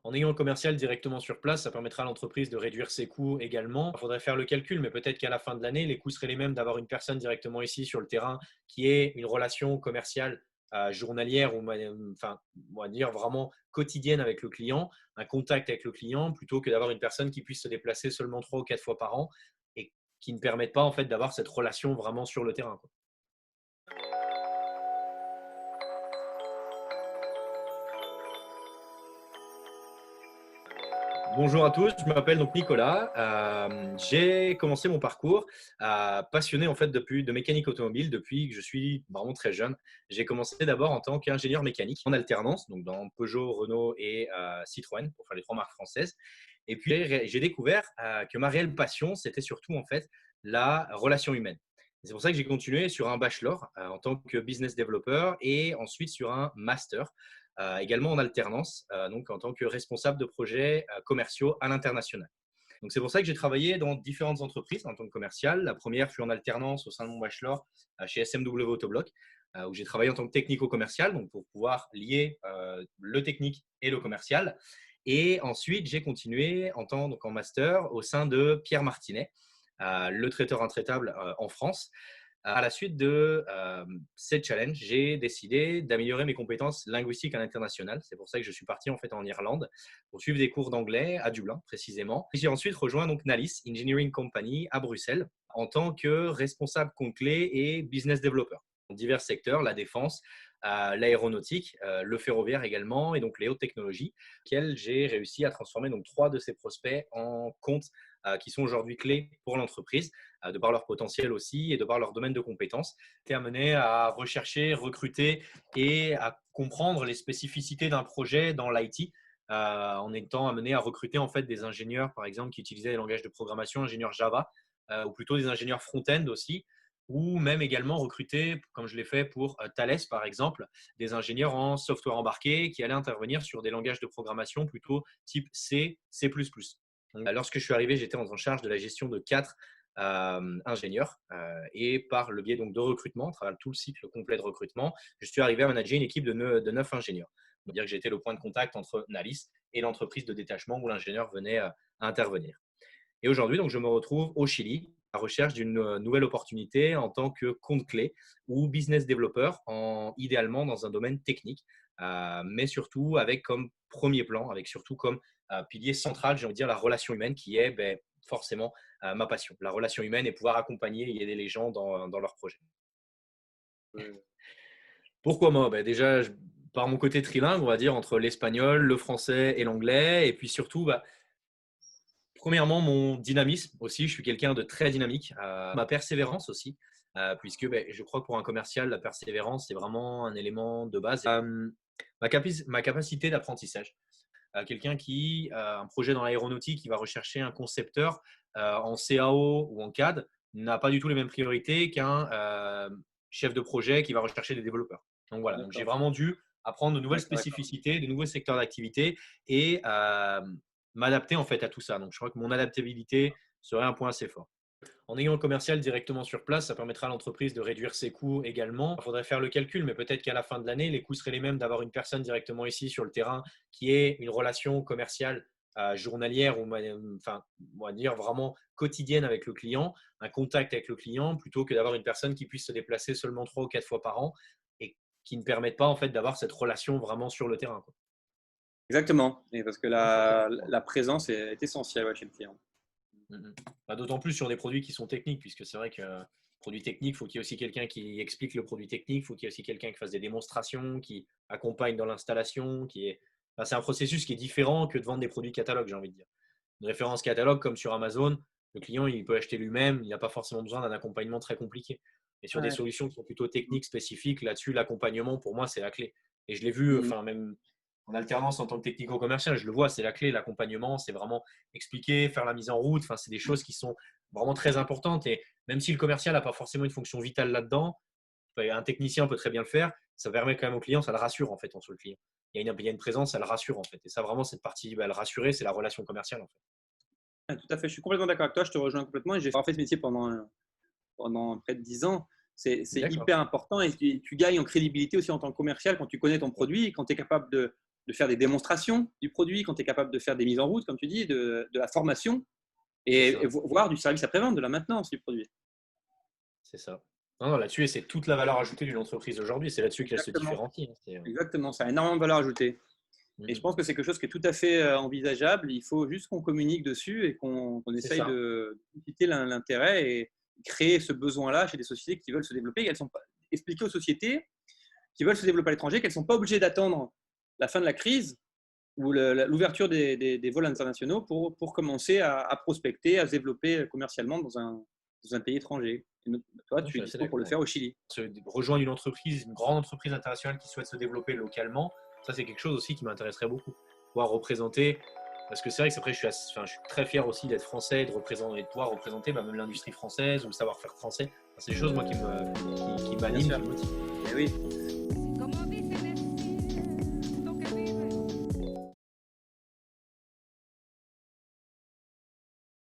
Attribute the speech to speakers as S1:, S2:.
S1: En ayant un commercial directement sur place, ça permettra à l'entreprise de réduire ses coûts également. Il faudrait faire le calcul, mais peut-être qu'à la fin de l'année, les coûts seraient les mêmes d'avoir une personne directement ici sur le terrain qui ait une relation commerciale journalière ou enfin, on va dire vraiment quotidienne avec le client, un contact avec le client, plutôt que d'avoir une personne qui puisse se déplacer seulement 3 ou 4 fois par an et qui ne permettent pas en fait d'avoir cette relation vraiment sur le terrain, quoi. Bonjour à tous, je m'appelle donc Nicolas. J'ai commencé mon parcours passionné en fait de mécanique automobile depuis que je suis vraiment très jeune. J'ai commencé d'abord en tant qu'ingénieur mécanique en alternance, donc dans Peugeot, Renault et Citroën pour faire les 3 marques françaises. Et puis j'ai découvert que ma réelle passion, c'était surtout en fait la relation humaine. C'est pour ça que j'ai continué sur un bachelor en tant que business developer et ensuite sur un master également en alternance, donc en tant que responsable de projets commerciaux à l'international. Donc c'est pour ça que j'ai travaillé dans différentes entreprises en tant que commercial. La première fut en alternance au sein de mon bachelor chez SMW Autobloc, où j'ai travaillé en tant que technico-commercial, donc pour pouvoir lier le technique et le commercial. Et ensuite, j'ai continué donc en master au sein de Pierre Martinet, le traiteur intraitable en France. À la suite de ces challenges, j'ai décidé d'améliorer mes compétences linguistiques à l'international. C'est pour ça que je suis parti en fait en Irlande pour suivre des cours d'anglais à Dublin précisément. J'ai ensuite rejoint donc Nalis Engineering Company à Bruxelles en tant que responsable compte clé et business developer dans divers secteurs, la défense, l'aéronautique, le ferroviaire également et donc les hautes technologies, auxquels j'ai réussi à transformer donc 3 de ces prospects en comptes qui sont aujourd'hui clés pour l'entreprise, de par leur potentiel aussi et de par leur domaine de compétences. J'étais amené à rechercher, recruter et à comprendre les spécificités d'un projet dans l'IT, en étant amené à recruter en fait des ingénieurs, par exemple, qui utilisaient des langages de programmation, ingénieurs Java, ou plutôt des ingénieurs front-end aussi, ou même également recruter, comme je l'ai fait pour Thales par exemple, des ingénieurs en software embarqué qui allaient intervenir sur des langages de programmation plutôt type C, C++. Donc, lorsque je suis arrivé, j'étais en charge de la gestion de 4 ingénieurs et par le biais donc de recrutement, à travers tout le cycle complet de recrutement, je suis arrivé à manager une équipe de 9 ingénieurs. C'est-à-dire que j'étais le point de contact entre Nalis et l'entreprise de détachement où l'ingénieur venait à intervenir. Et aujourd'hui, donc, je me retrouve au Chili à la recherche d'une nouvelle opportunité en tant que compte clé ou business developer, idéalement dans un domaine technique, mais surtout avec comme premier plan, avec surtout comme pilier central, j'ai envie de dire, la relation humaine qui est forcément ma passion. La relation humaine et pouvoir accompagner et aider les gens dans leurs projets. Pourquoi moi? Déjà, par mon côté trilingue, on va dire, entre l'espagnol, le français et l'anglais. Et puis surtout, premièrement, mon dynamisme aussi. Je suis quelqu'un de très dynamique. Ma persévérance aussi, puisque je crois que pour un commercial, la persévérance, c'est vraiment un élément de base. Ma capacité d'apprentissage. Quelqu'un qui a un projet dans l'aéronautique, qui va rechercher un concepteur en CAO ou en CAD, n'a pas du tout les mêmes priorités qu'un chef de projet qui va rechercher des développeurs. Donc voilà, donc j'ai
S2: D'accord,
S1: vraiment dû apprendre de nouvelles
S2: d'accord, d'accord.
S1: spécificités, de nouveaux secteurs d'activité et m'adapter en fait à tout ça. Donc je crois que mon adaptabilité serait un point assez fort. En ayant le commercial directement sur place, ça permettra à l'entreprise de réduire ses coûts également. Il faudrait faire le calcul, mais peut-être qu'à la fin de l'année, les coûts seraient les mêmes d'avoir une personne directement ici sur le terrain qui ait une relation commerciale journalière ou enfin, on va dire vraiment quotidienne avec le client, un contact avec le client, plutôt que d'avoir une personne qui puisse se déplacer seulement 3 ou 4 fois par an et qui ne permettent pas en fait d'avoir cette relation vraiment sur le terrain, quoi.
S2: Exactement, et parce que la présence est essentielle, ouais, chez le client.
S1: Mhm. D'autant plus sur des produits qui sont techniques, puisque c'est vrai que produit technique, il faut qu'il y ait aussi quelqu'un qui explique le produit technique, il faut qu'il y ait aussi quelqu'un qui fasse des démonstrations, qui accompagne dans l'installation, enfin, c'est un processus qui est différent que de vendre des produits catalogues, j'ai envie de dire. Une référence catalogue comme sur Amazon, le client il peut acheter lui-même, il n'a pas forcément besoin d'un accompagnement très compliqué. Et sur des
S2: Ouais.
S1: solutions qui sont plutôt techniques, spécifiques, là-dessus, l'accompagnement, pour moi, c'est la clé. Et je l'ai vu,
S2: Mmh.
S1: enfin, même en alternance en tant que technico-commercial, je le vois, c'est la clé, l'accompagnement, c'est vraiment expliquer, faire la mise en route, enfin, c'est des choses qui sont vraiment très importantes. Et même si le commercial n'a pas forcément une fonction vitale là-dedans, un technicien peut très bien le faire, ça permet quand même au client, ça le rassure en fait sur le client. Il y a une présence, ça le rassure en fait. Et ça, vraiment, cette partie, le rassurer, c'est la relation commerciale en fait.
S2: Ouais, tout à fait, je suis complètement d'accord avec toi, je te rejoins complètement et j'ai fait ce métier pendant près de 10 ans. C'est
S1: D'accord.
S2: hyper important et tu gagnes en crédibilité aussi en tant que commercial quand tu connais ton produit et quand tu es capable de faire des démonstrations du produit, quand tu es capable de faire des mises en route, comme tu dis, de la formation
S1: C'est
S2: et
S1: ça.
S2: voire du service après-vente, de la maintenance du produit.
S1: C'est ça. Non, non, là-dessus, et c'est toute la valeur ajoutée d'une entreprise aujourd'hui. C'est là-dessus qu'elle se
S2: Exactement,
S1: différencie, hein.
S2: exactement, ça a énormément de valeur ajoutée. Et je
S1: Mhm.
S2: pense que c'est quelque chose qui est tout à fait envisageable. Il faut juste qu'on communique dessus et qu'on
S1: C'est
S2: essaye
S1: ça.
S2: de susciter l'intérêt et créer ce besoin-là chez des sociétés qui veulent se développer. Et elles sont pas, expliquer aux sociétés qui veulent se développer à l'étranger qu'elles ne sont pas obligées d'attendre la fin de la crise ou l'ouverture des vols internationaux pour commencer à prospecter, à se développer commercialement dans un pays étranger. Et toi,
S1: Non, je
S2: tu
S1: suis
S2: es
S1: assez
S2: dispo pour le
S1: d'accord.
S2: faire au Chili.
S1: Rejoindre une entreprise, une grande entreprise internationale qui souhaite se développer localement, ça c'est quelque chose aussi qui m'intéresserait beaucoup. Pouvoir représenter, parce que c'est vrai que après je suis très fier aussi d'être français et de représenter, et de pouvoir représenter même l'industrie française ou le savoir-faire français. Enfin, c'est des choses moi qui
S2: Bien
S1: m'animent,
S2: sûr.
S1: qui me motivent.
S2: Mais oui.